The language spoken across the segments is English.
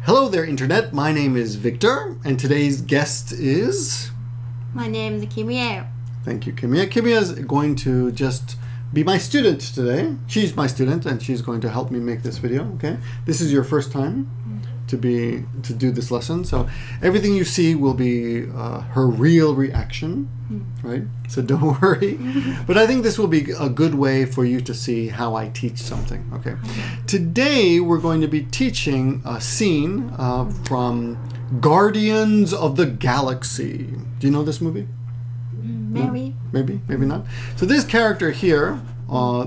Hello there, Internet. My name is Victor, and today's guest is... My name is Kimiya. Thank you, Kimiya. Kimiya is going to just be my student today. She's my student, and she's going to help me make this video, okay? This is your first time to do this lesson, so everything you see will be her real reaction, right? So don't worry. But I think this will be a good way for you to see how I teach something, okay? Today we're going to be teaching a scene from Guardians of the Galaxy. Do you know this movie? Maybe. Maybe, maybe not. So this character here,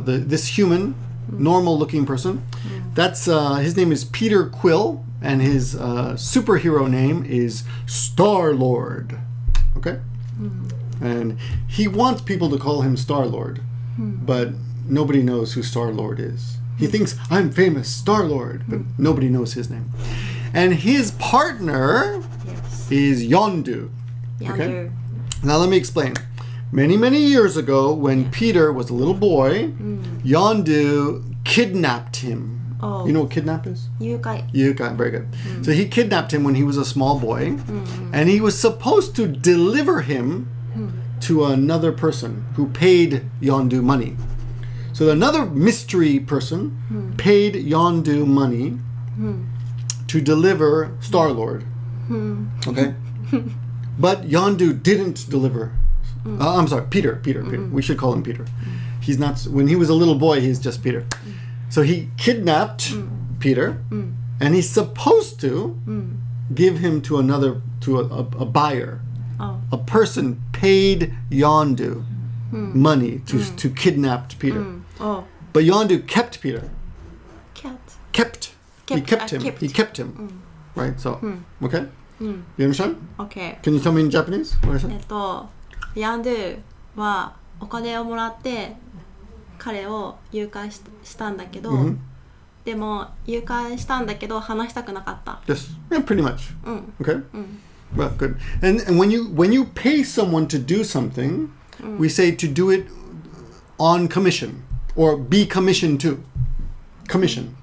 this human, normal-looking person, that's his name is Peter Quill, and his superhero name is Star-Lord. Okay? And he wants people to call him Star-Lord, but nobody knows who Star-Lord is. He thinks, I'm famous, Star-Lord, but nobody knows his name. And his partner is Yondu. Okay? Now let me explain. Many, many years ago, when Peter was a little boy, Yondu kidnapped him. Oh. You know what kidnap is? Yukai. Yukai, very good. So he kidnapped him when he was a small boy, and he was supposed to deliver him to another person who paid Yondu money. So another mystery person paid Yondu money to deliver Star-Lord. Okay? But Yondu didn't deliver. I'm sorry, Peter. We should call him Peter. He's not, when he was a little boy, he's just Peter. So he kidnapped Peter, and he's supposed to give him to a buyer. A person paid Yondu money to kidnap Peter. But Yondu kept Peter. He kept him. Right? So, okay? You understand? Okay. Can you tell me in Japanese what I said? Yondu はお金をもらって彼を誘拐したんだけど、でも誘拐したんだけど話したくなかった。Yes, yeah, pretty much. Okay. Well, good. And when you pay someone to do something, we say to do it on commission or be commissioned to. Commission.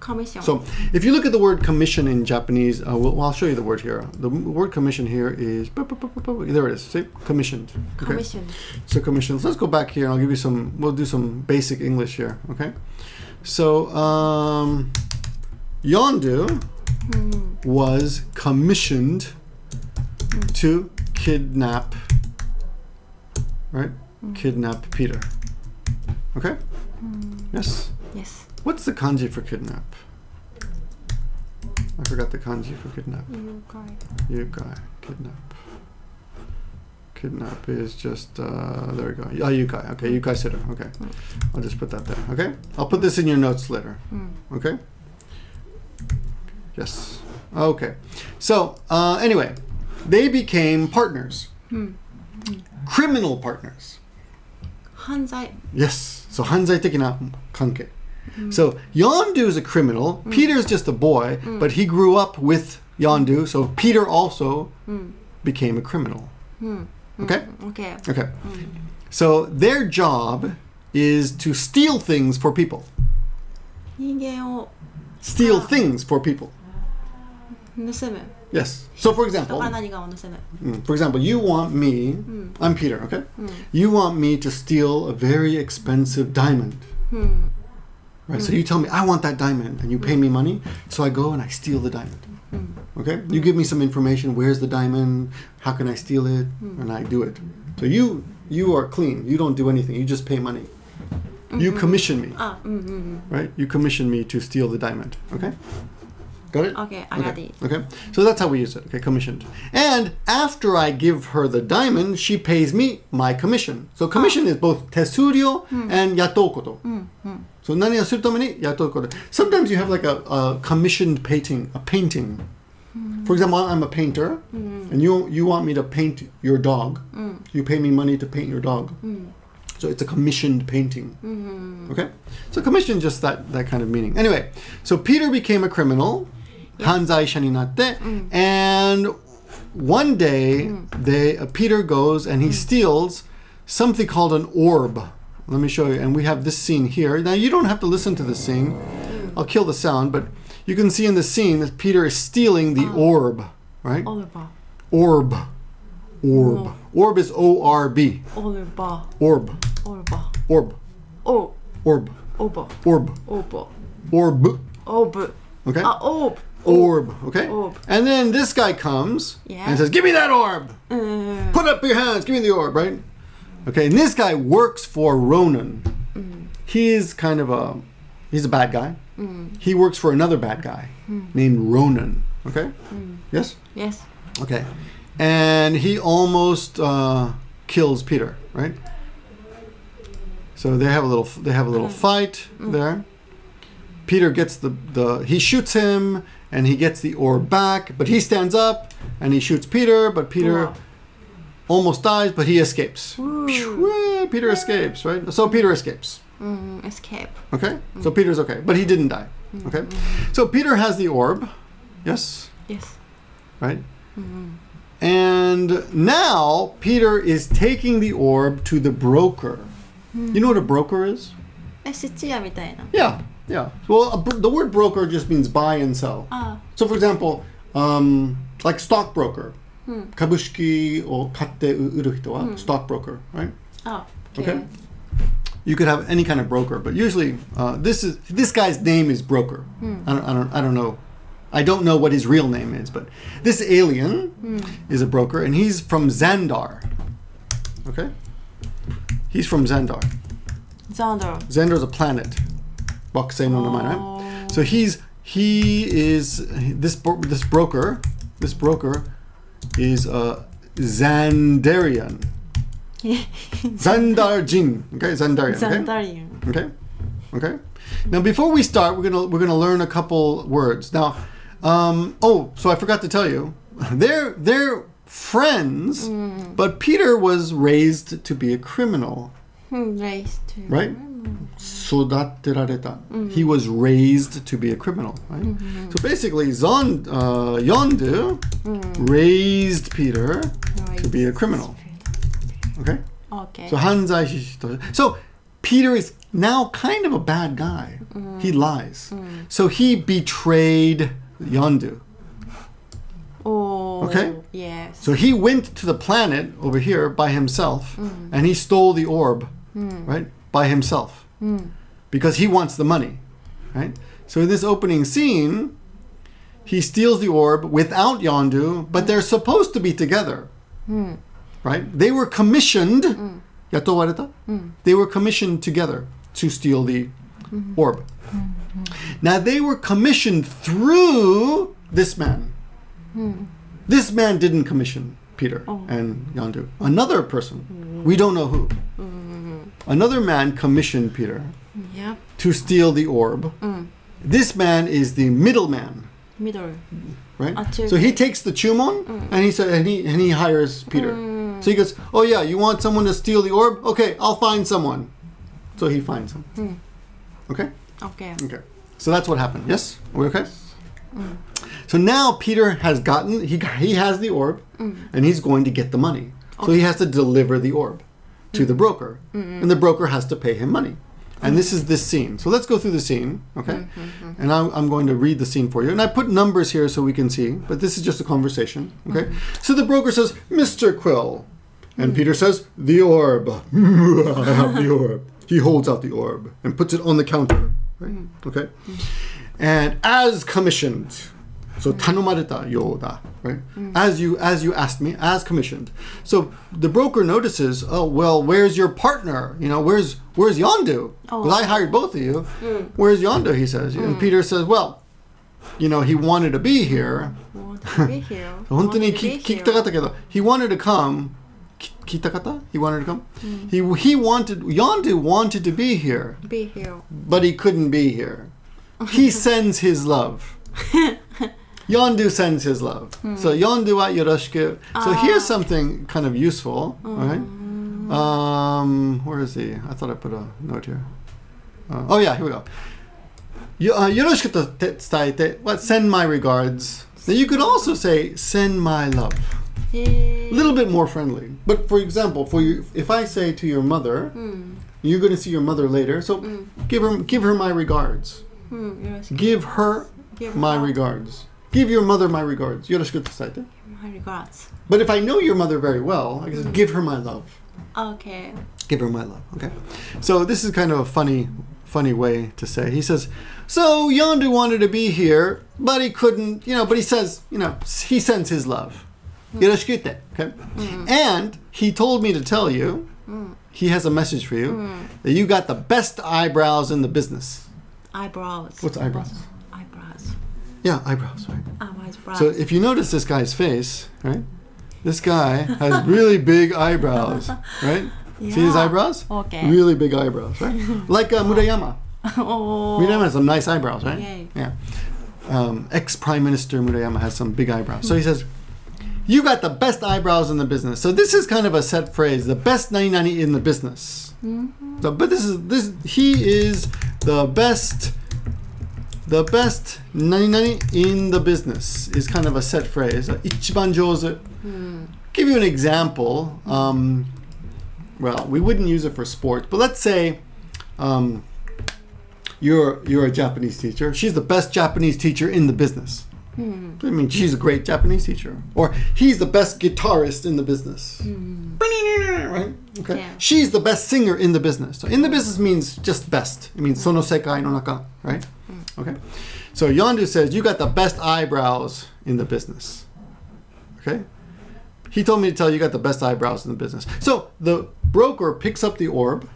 So if you look at the word commission in Japanese, well, I'll show you the word here. The word commission here is, there it is, see? Commissioned. Okay. Commissioned. So commissioned. Let's go back here and I'll give you we'll do some basic English here, okay? So, Yondu was commissioned to kidnap, right? Kidnap Peter. Okay? Yes? Yes. What's the kanji for kidnap? I forgot the kanji for kidnap. Yukai. Kidnap. Kidnap is just, there we go. Oh, yukai. Okay, yukai sitter. Okay. I'll just put that there. Okay? I'll put this in your notes later. Okay? Yes. Okay. So, anyway, they became partners. Criminal partners. Hanzai. Yes. So, hanzai tekina kanke. So Yondu is a criminal. Peter's just a boy, but he grew up with Yondu, so Peter also became a criminal. Okay? Okay. So their job is to steal things for people. Steal things for people. Yes. So for example, you want me, I'm Peter, okay? You want me to steal a very expensive diamond. Right, so you tell me, I want that diamond, and you pay me money, so I go and I steal the diamond. Okay? You give me some information, where's the diamond, how can I steal it, and I do it. So you are clean, you don't do anything, you just pay money. You commission me, right? You commission me to steal the diamond, okay? Got it? Okay, I got it. Okay, so that's how we use it, okay, commissioned. And after I give her the diamond, she pays me my commission. So commission is both tesuryo and yatoukoto. So nani wa suru tame ni yatoukoto. Sometimes you have like a commissioned painting, a painting. For example, I'm a painter, and you want me to paint your dog. You pay me money to paint your dog. So it's a commissioned painting. Okay? So commission, just that kind of meaning. Anyway, so Peter became a criminal. Hanzai sha ni natte. And one day, Peter goes and he steals something called an orb. Let me show you. And we have this scene here. Now, you don't have to listen to this scene. I'll kill the sound, but you can see in the scene that Peter is stealing the orb, right? Orb. Orb is O-R-B. Orb. Orb. Orb. Okay? Orb. Okay? And then this guy comes and says, give me that orb! Put up your hands, give me the orb, right? Okay, and this guy works for Ronan. He's kind of he's a bad guy. He works for another bad guy named Ronan. Okay? Yes? Yes. Okay. And he almost kills Peter, right? So they have a little fight there. Peter gets he shoots him and he gets the orb back, but he stands up and he shoots Peter, but Peter almost dies, but he escapes. Peter escapes, right? So Peter escapes. Escape. Okay? So Peter's okay, but he didn't die. Okay? So Peter has the orb. Yes? Yes. Right? And now Peter is taking the orb to the broker. You know what a broker is? 質屋みたいな。 Yeah, yeah. Well, the word broker just means buy and sell. So for example, like stockbroker. 株式を買って売る人は stockbroker, right? Okay. You could have any kind of broker, but usually this guy's name is broker. I don't know. I don't know what his real name is, but this alien is a broker, and he's from Xandar. Okay? He's from Xandar. Xandar's a planet. Right? So this broker is a Xandarian. Xandarian. Okay, Xandarian. Okay. Now before we start, we're gonna learn a couple words. Now, so I forgot to tell you, they're friends, but Peter was raised to be a criminal. Right? 育てられた. He was raised to be a criminal, right? So basically, Yondu raised Peter to be a criminal. Okay? So 犯罪者と. So Peter is now kind of a bad guy. He lies. So he betrayed Yondu. Okay? Yes. So he went to the planet over here by himself and he stole the orb, right? By himself. Because he wants the money, right? So in this opening scene, he steals the orb without Yondu, but they're supposed to be together. Right? They were commissioned. They were commissioned together to steal the orb. Now they were commissioned through this man. This man didn't commission Peter and Yondu. Another person. We don't know who. Another man commissioned Peter to steal the orb. This man is the middleman. Right? So he takes the chumon and he hires Peter. So he goes, oh yeah, you want someone to steal the orb? Okay, I'll find someone. So he finds him. Okay? Okay. So that's what happened. Yes? Are we okay? So now Peter has he has the orb and he's going to get the money. So he has to deliver the orb to the broker. And the broker has to pay him money. And this is this scene. So let's go through the scene, okay? And I'm going to read the scene for you. And I put numbers here so we can see, but this is just a conversation, okay? So the broker says, Mr. Quill. And Peter says, the orb. I have the orb. He holds out the orb and puts it on the counter, right? Okay? And as commissioned, so tanomareta yoda, right? As you asked me, as commissioned. So the broker notices, oh well, where's your partner? You know, where's Yondu? Because I hired both of you. Where's Yondu? He says, and Peter says, well, you know, he wanted to be here. 本当に聞きたかったけど, he wanted to come. 聞きたかった? He wanted to come. Yondu wanted to be here. But he couldn't be here. He sends his love. Yondu sends his love. So Yondu wa yoroshiku. So here's something kind of useful. Right? Where is he? I thought I put a note here. Oh yeah, here we go. Yoroshiku to伝えて. What? Send my regards. Now you could also say send my love. A little bit more friendly. But for example, if I say to your mother, you're going to see your mother later. So give her my regards. Give her Give my her regards. Give your mother my regards. よろしく伝えて. my regards. But if I know your mother very well, I can say, give her my love. Okay. Give her my love. Okay. So this is kind of a funny way to say. He says, so Yondu wanted to be here, but he couldn't, but he says, he sends his love. よろしくって. Okay. And he told me to tell you, he has a message for you, that you got the best eyebrows in the business. Eyebrows. What's eyebrows? Eyebrows. Yeah, eyebrows, right? Eyebrows. So if you notice this guy's face, right? This guy has really big eyebrows, right? Yeah. See his eyebrows? Okay. Really big eyebrows, right? Like Murayama. Oh. Murayama has some nice eyebrows, right? Yay. Yeah. Ex-Prime Minister Murayama has some big eyebrows. So he says, you got the best eyebrows in the business. So this is kind of a set phrase, the best nani in the business. So, but he is the best nani in the business is kind of a set phrase. 一番上手. Give you an example. Well, we wouldn't use it for sports, but let's say you're a Japanese teacher. She's the best Japanese teacher in the business. I mean, she's a great Japanese teacher. Or he's the best guitarist in the business. Right? Okay. Yeah. She's the best singer in the business. So in the business means just best. It means sono sekai no naka, right? Okay. So Yondu says, you got the best eyebrows in the business. Okay. He told me to tell you got the best eyebrows in the business. So the broker picks up the orb,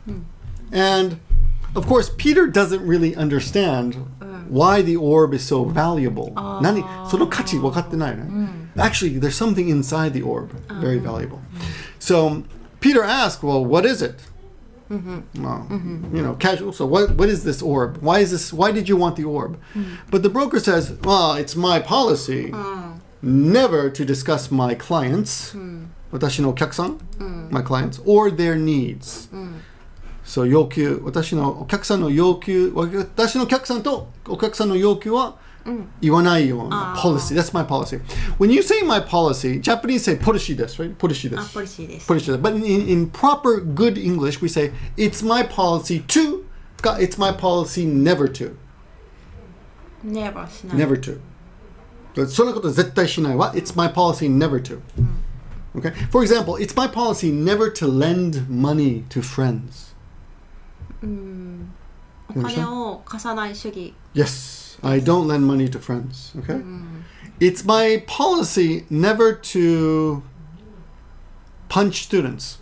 and of course Peter doesn't really understand why the orb is so valuable. その価値分かってないね. Actually, there's something inside the orb very valuable. So Peter asked, well, what is it? Well, casual. So what is this orb? Why did you want the orb? But the broker says, well, it's my policy never to discuss my clients, 私のお客さん, my clients, or their needs. So 要求、私のお客さんの要求、私のお客さんとお客さんの要求は言わないような policy. That's my policy. When you say my policy, Japanese say ポリシーです, right? ポリシーです. ポリシーです. ポリシーです. But in proper good English, we say it's my policy to, it's my policy never to. Never しない. Never to. そんなこと絶対しないわ. It's my policy never to. Okay? For example, it's my policy never to lend money to friends. お金を貸さない主義. Yes, I don't lend money to friends. Okay? It's my policy never to punch students.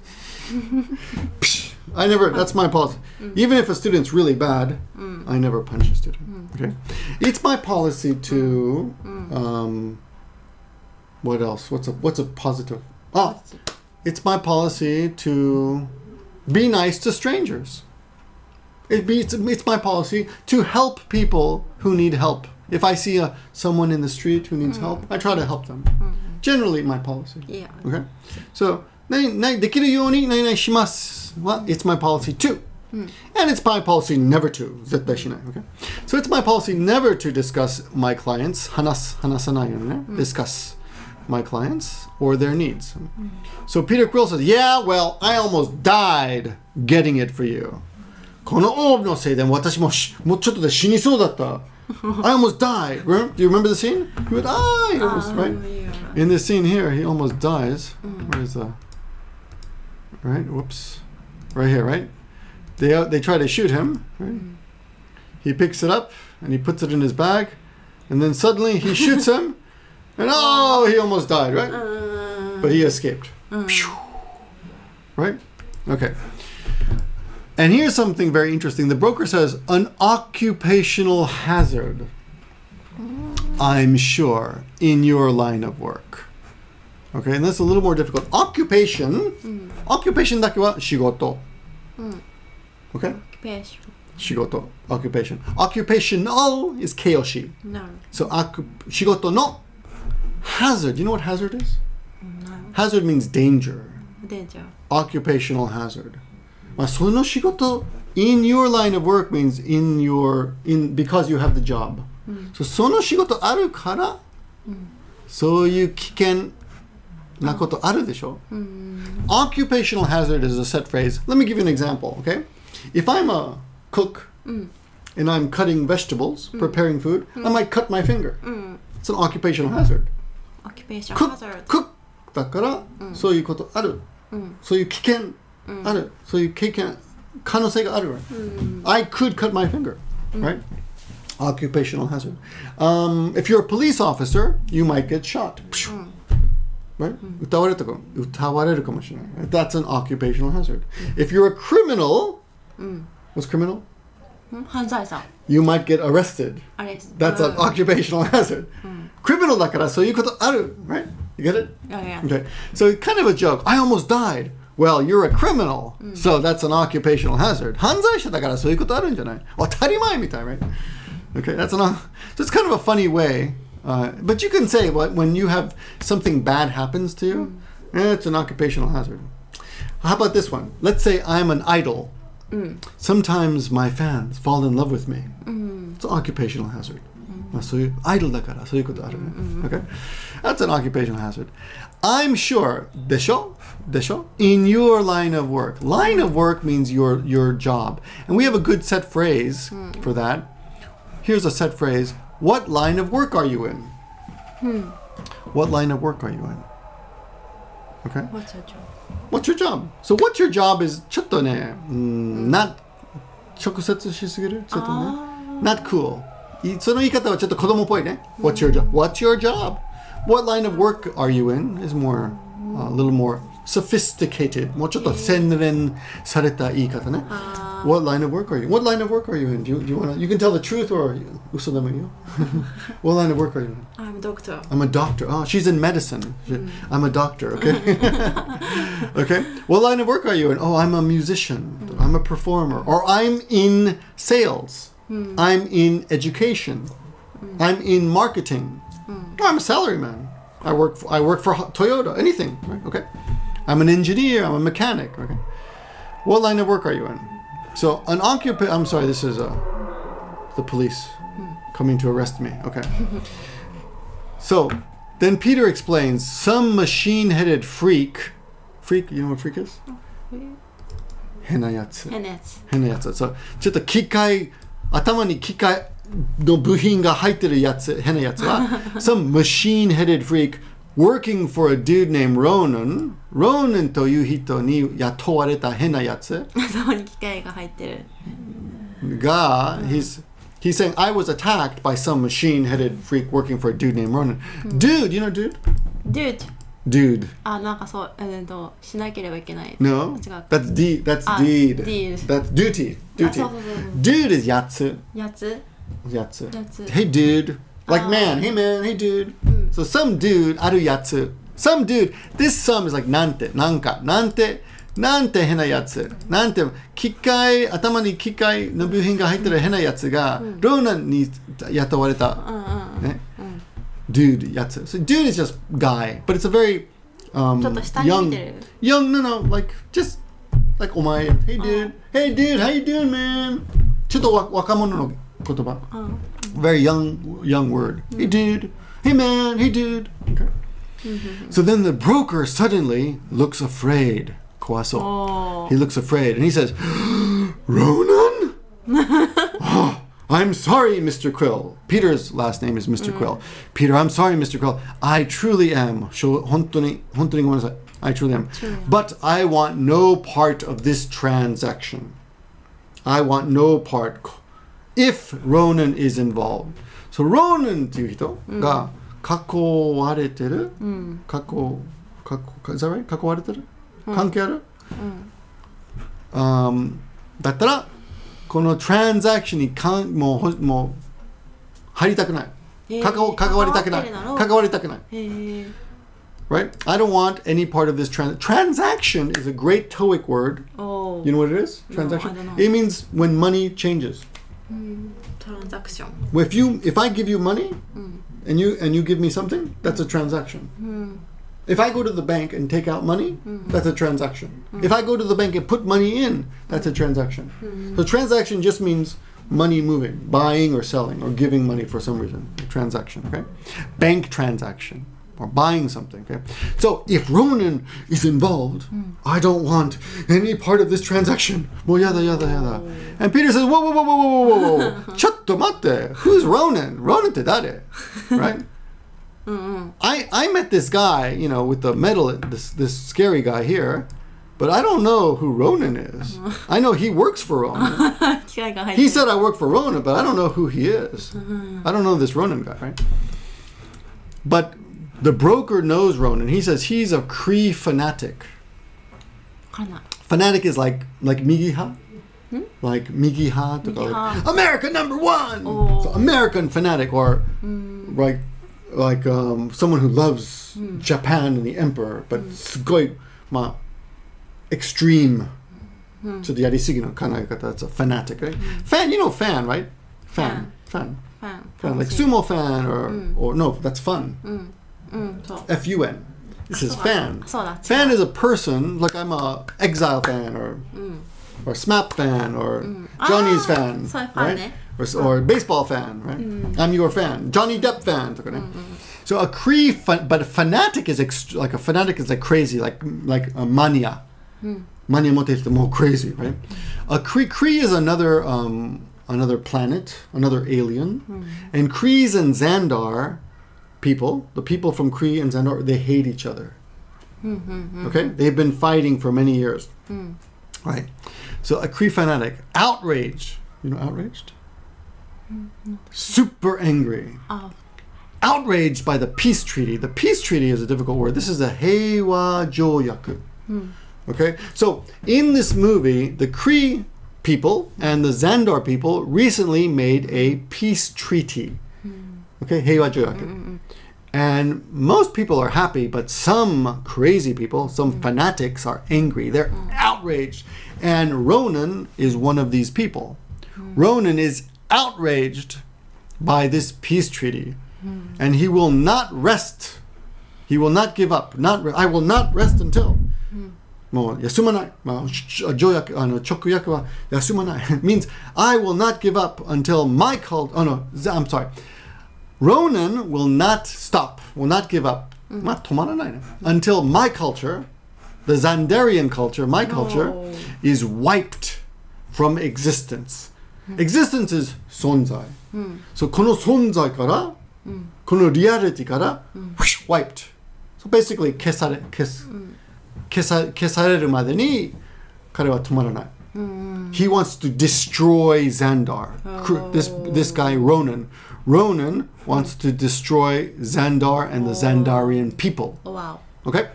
I never, that's my policy. Even if a student's really bad, I never punch a student. Okay? It's my policy to, what else? What's a positive? Oh, it's my policy to be nice to strangers. It's my policy to help people who need help. If I see someone in the street who needs help, I try to help them. Generally, my policy. Yeah. Okay? So, できるように何々します well, it's my policy to. And it's my policy never to. 絶対しない. Okay? So it's my policy never to discuss my clients. 話さないよね. Discuss my clients or their needs. So Peter Quill says, yeah, well, I almost died getting it for you. このオーブのせいで私もうちょっとで死にそうだった. I almost died. Do you remember the scene? He would die. Right? Yeah. In this scene here, he almost dies. Where is the... Right? Whoops. Right here, right? They try to shoot him. Right? He picks it up and he puts it in his bag. And then suddenly he shoots him. And oh, he almost died, right? But he escaped. Right? Okay. And here's something very interesting. The broker says, an occupational hazard, I'm sure, in your line of work. Okay, and that's a little more difficult. Occupation, occupation だけは仕事. Okay? Occupation. 仕事, occupation. Occupational is keyoshi. No. So, 仕事の hazard. You know what hazard is? No. Hazard means danger. Danger. Occupational hazard. まあ、その仕事 in your line of work means because you have the job. So その仕事あるから、そういう危険なことあるでしょ。Occupational hazard is a set phrase. Let me give you an example, okay? If I'm a cook and I'm cutting vegetables, preparing food, I might cut my finger. It's an occupational hazard. Occupation Cook, hazard. cook だから、そういうことある。そういう危険ある。そういう経験、可能性がある。I could cut my finger, right? Occupational hazard. If you're a police officer, you might get shot. Right? 撃われるかもしれない。That's an occupational hazard. If you're a criminal, what's criminal? 犯罪者。You might get arrested. That's an occupational hazard. Criminal だからそういうことある。Right? You get it? Yeah. Okay. So kind of a joke. I almost died. Well, you're a criminal. So that's an occupational hazard. 犯罪者だからそういうことあるんじゃない？当たり前みたい、right? Okay, so it's kind of a funny way. But you can say, when you have something bad happens to you, it's an occupational hazard. How about this one? Let's say I'm an idol. Sometimes my fans fall in love with me. It's an occupational hazard. そういうアイドルだからそういうことあるね。Okay? That's an occupational hazard. I'm sure, でしょ? In your line of work. Line of work means your job. And we have a good set phrase for that. Here's a set phrase. What line of work are you in? What line of work are you in? Okay? What's your job? What's your job? So what's your job is ちょっとね、not 直接しすぎるちょっとね。Not cool. その言い方はちょっと子供っぽいね。What's your job? What's your job? What line of work are you in? Is more, a little more sophisticated. もうちょっと洗練された言い方ね。What line of work are you? What line of work are you in? Do you want to? You can tell the truth or 嘘でもいいよ。What line of work are you in? I'm a doctor. I'm a doctor. Oh, she's in medicine. I'm a doctor. Okay. Okay. What line of work are you in? Oh, I'm a musician. I'm a performer. Or I'm in sales. I'm in education. I'm in marketing. Oh, I'm a salaryman. I work for Toyota. Anything. Right? Okay. I'm an engineer. I'm a mechanic. Okay. What line of work are you in? So an I'm sorry. This is the police coming to arrest me. Okay. So then Peter explains some machine-headed freak. Freak. You know what freak is? 変なやつ。変なやつ。そう。ちょっと機械頭に機械の部品が入ってるやつ変なやつは some machine-headed freak working for a dude named Ronan. Ronan という人に雇われた変なやつ頭に機械が入ってるが he's saying I was attacked by some machine-headed freak working for a dude named Ronan. Dude, you know dude? Dude. なんかそうしなければいけない No, that's deed. That's duty. Dude is やつ Hey dude. Like man. Hey man. Hey dude. So some dude あるやつ Some dude. This some is like なんて変なやつなんて頭に機械の部品が入ってる変なやつがローナンに雇われたねDude, やつ So dude is just guy, but it's a very young, no, like just like お前 Hey dude, how you doing, man? ちょっと若者の言葉 Very young word Hey dude, hey man, hey dude Okay. So then the broker suddenly looks afraid 怖そう He looks afraid and he says Ronan? I'm sorry, Mr. Quill. Peter's last name is Mr. Quill. Peter, I'm sorry, Mr. Quill. I truly am. 本当にごめんなさい. I truly am. But I want no part of this transaction. I want no part if Ronan is involved. So Ronan っていう人が囲われてる? Is that right? 囲われてる? 関係ある? だったらこのトランザクションにもう入りたくない。関わりたくない。Right? I don't want any part of this transaction is a great TOEIC word. You know what it is? Transaction? No, I don't know. It means when money changes. Transaction. If I give you money and you give me something, that's a transaction. If I go to the bank and take out money, that's a transaction. If I go to the bank and put money in, that's a transaction. So transaction just means money moving, buying or selling or giving money for some reason. A transaction, okay? Bank transaction. or buying something. Okay? So if Ronan is involved, I don't want any part of this transaction. Well, yada, yada, yada. And Peter says, whoa, whoa, whoa, whoa, whoa, whoa, whoa. Chatto matte. Who's Ronan? Ronan te dare? Right? I met this guy, you know, with the medal, this scary guy here, but I don't know who Ronan is. I know he works for Ronan. He said I work for Ronan, but I don't know who he is. I don't know this Ronan guy, right? But the broker knows Ronan. He says he's a Cree fanatic. Fanatic is like Migiha. Like Migiha. America #1! So American fanatic, or like someone who loves Japan and the emperor, but すごい extreme. ちょっとやりすぎの考え方. That's a fanatic, right? Fan, you know fan, right? Fan. Like sumo fan or no, that's fun. F-U-N. This is fan. Fan is a person, like I'm a Exile fan or SMAP fan or Johnny's fan, right? Or baseball fan, right? I'm your fan. Johnny Depp fan. So a Cree, but a fanatic is like crazy, like a mania. Mania mote more crazy, right? A Cree is another planet, another alien, and Crees and Xandar people, the people from Cree and Xandar, they hate each other. Okay, they've been fighting for many years, right? So a Cree fanatic, outrage. You know, outraged. Super angry. Outraged by the peace treaty. The peace treaty is a difficult word. This is a Heiwa Joyaku. Okay, so in this movie, the Cree people and the Xandar people recently made a peace treaty. Okay, Heiwa Joyaku. And most people are happy, but some crazy people, some fanatics are angry. They're outraged. And Ronan is one of these people. Ronan is outraged by this peace treaty. And he will not rest. He will not give up. I will not rest until. もう休まない。条約、直訳は休まない。means I will not give up until my cult. Oh no, I'm sorry. Ronan will not stop, will not give up. 止まらないね。Until my culture, the Xandarian culture, my culture, is wiped from existence. Existence is 存在。So この存在から、このリアリティから、wiped. So basically 消されるまでに彼は止まらない。He wants to destroy Xandar. This guy Ronan. Ronan wants to destroy Xandar and the Xandarian people. Wow. Okay?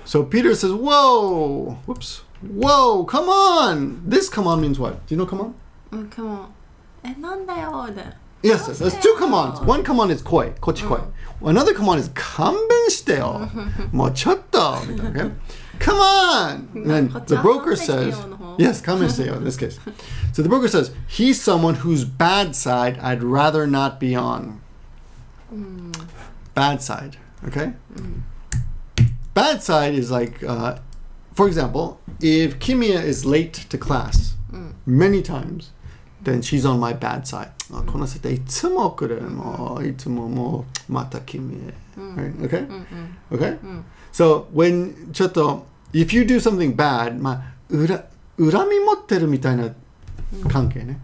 So Peter says, whoa, whoa, come on. This come on means what? Do you know come on? Come on. なんだよ Yes, there's two come ons. One come on is koi, kochi koi. Another come on is 勘弁してよ。もうちょっと。Okay? Come on! And then the broker says, yes, 勘弁してよ in this case. So the broker says, he's someone whose bad side I'd rather not be on. Bad side, okay? Bad side is like, for example, if Kimiya is late to class many times, then she's on my bad side. この人いつも来る。もういつももうまた君へ。Right? Okay? Okay? So when ちょっと if you do something bad, 恨み持ってるみたいな関係ね。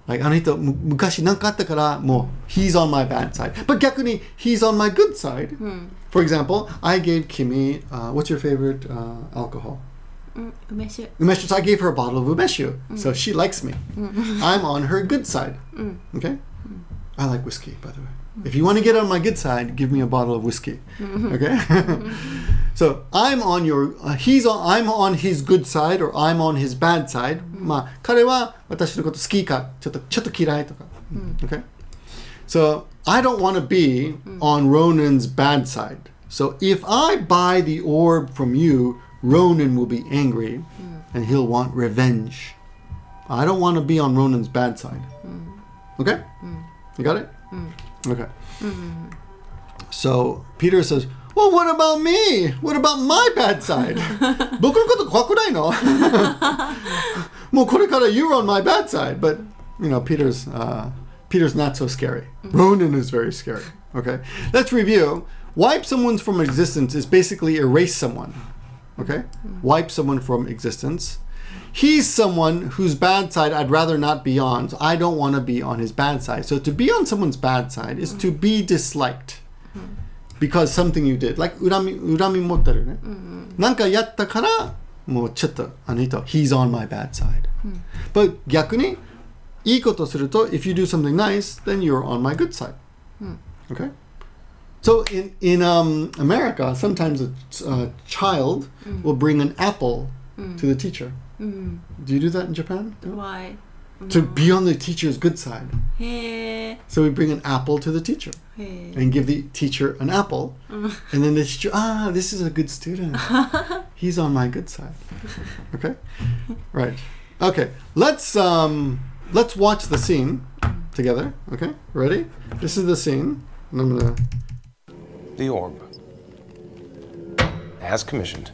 Like あの人昔何かあったからもう he's on my bad side. But 逆に he's on my good side. For example, I gave Kimi, what's your favorite alcohol? Umeshu. Umeshu. So I gave her a bottle of umeshu. So she likes me. I'm on her good side. Okay? I like whiskey, by the way. If you want to get on my good side, give me a bottle of whiskey. Okay? So I'm on your, I'm on his good side or I'm on his bad side. 彼は私のこと好きかちょっと嫌いとか。Okay? So I don't want to be on Ronan's bad side. So if I buy the orb from you, Ronan will be angry and he'll want revenge. I don't want to be on Ronan's bad side. Okay? You got it? Okay. So Peter says, well, what about me? What about my bad side? 僕のこと怖くないの？もうこれから you're on my bad side. But, you know, Peter's not so scary. Ronan is very scary. Okay, let's review. Wipe someone from existence is basically erase someone. Okay, wipe someone from existence. He's someone whose bad side I'd rather not be on. So I don't want to be on his bad side. So to be on someone's bad side is to be disliked because something you did. Like 恨み持ってるね。なんかやったからもうちょっとあの人 he's on my bad side. But 逆にいいことすると if you do something nice, then you're on my good side. Okay? So in America, sometimes a child will bring an apple to the teacher. Do you do that in Japan? Why? To be on the teacher's good side. Hey. So we bring an apple to the teacher and give the teacher an apple. And then the teacher, this is a good student. He's on my good side. Okay? Right. Okay. Let's watch the scene together. Okay? Ready? This is the scene. And I'm gonna... The orb. As commissioned.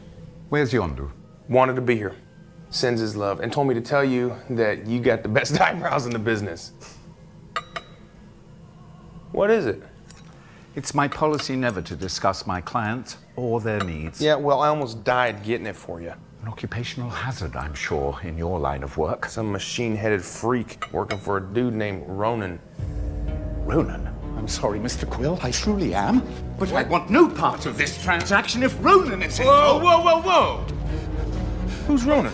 Where's Yondu? Wanted to be here. Sends his love and told me to tell you that you got the best eyebrows in the business. What is it? It's my policy never to discuss my clients or their needs. Yeah, well, I almost died getting it for you. An occupational hazard, I'm sure, in your line of work. Some machine-headed freak working for a dude named Ronan. Ronan? I'm sorry, Mr. Quill, I truly am. But I want no part of this transaction if Ronan is involved. Whoa! Who's Ronan?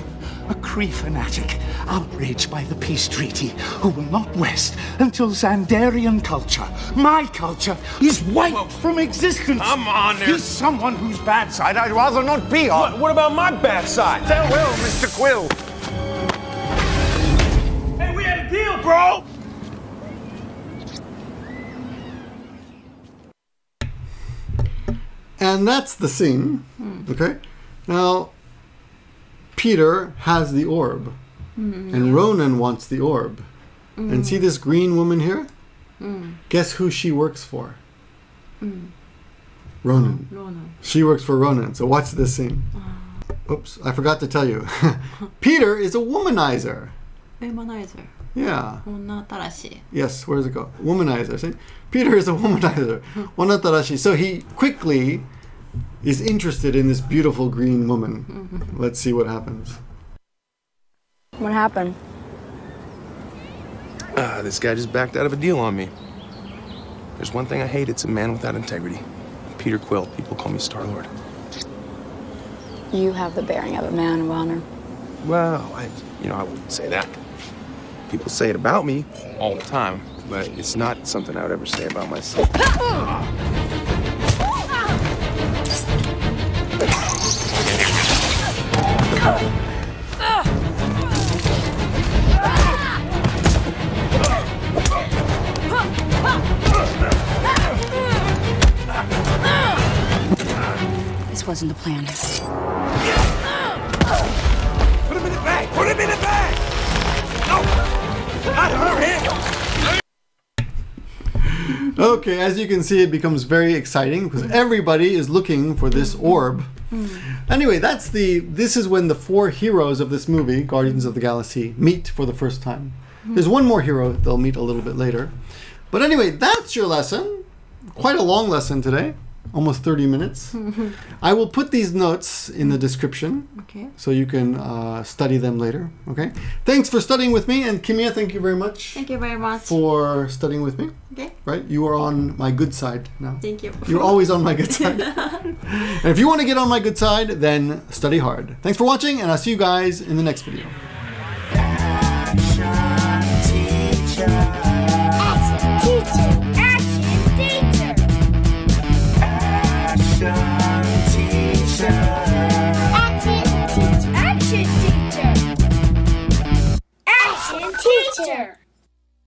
A Cree fanatic, outraged by the peace treaty, who will not rest until Xandarian culture, my culture, is wiped from existence. Come on there. He's someone whose bad side I'd rather not be on. What about my bad side? Farewell, Mr. Quill. Hey, we had a deal, bro! And that's the scene. Okay? Now, Peter has the orb. And Ronan wants the orb. And see this green woman here? Guess who she works for? Ronan. She works for Ronan. So watch this scene. Oops, I forgot to tell you. Peter is a womanizer. Womanizer. Yeah. 女たらしい. Yes, where does it go? Womanizer. See? Peter is a womanizer. 女たらしい. So he quickly is interested in this beautiful green woman. Let's see what happens. What happened? This guy just backed out of a deal on me. There's one thing I hate, it's a man without integrity. Peter Quill, people call me Star-Lord. You have the bearing of a man of honor. Well, I wouldn't say that. People say it about me all the time, but it's not something I would ever say about myself. This wasn't the plan. Put him in the bag! Put him in the bag! No! Not her hand! Okay, as you can see, it becomes very exciting because everybody is looking for this orb. Anyway, this is when the four heroes of this movie, Guardians of the Galaxy, meet for the first time. There's one more hero they'll meet a little bit later. But anyway, that's your lesson. Quite a long lesson today. Almost 30 minutes. I will put these notes in the description so you can study them later. Okay. Thanks for studying with me, and Kimia, thank you very much. Thank you very much. For studying with me. Okay. Right? You are on my good side now. Thank you. You're always on my good side. And if you want to get on my good side, then study hard. Thanks for watching, and I'll see you guys in the next video. Action Teacher!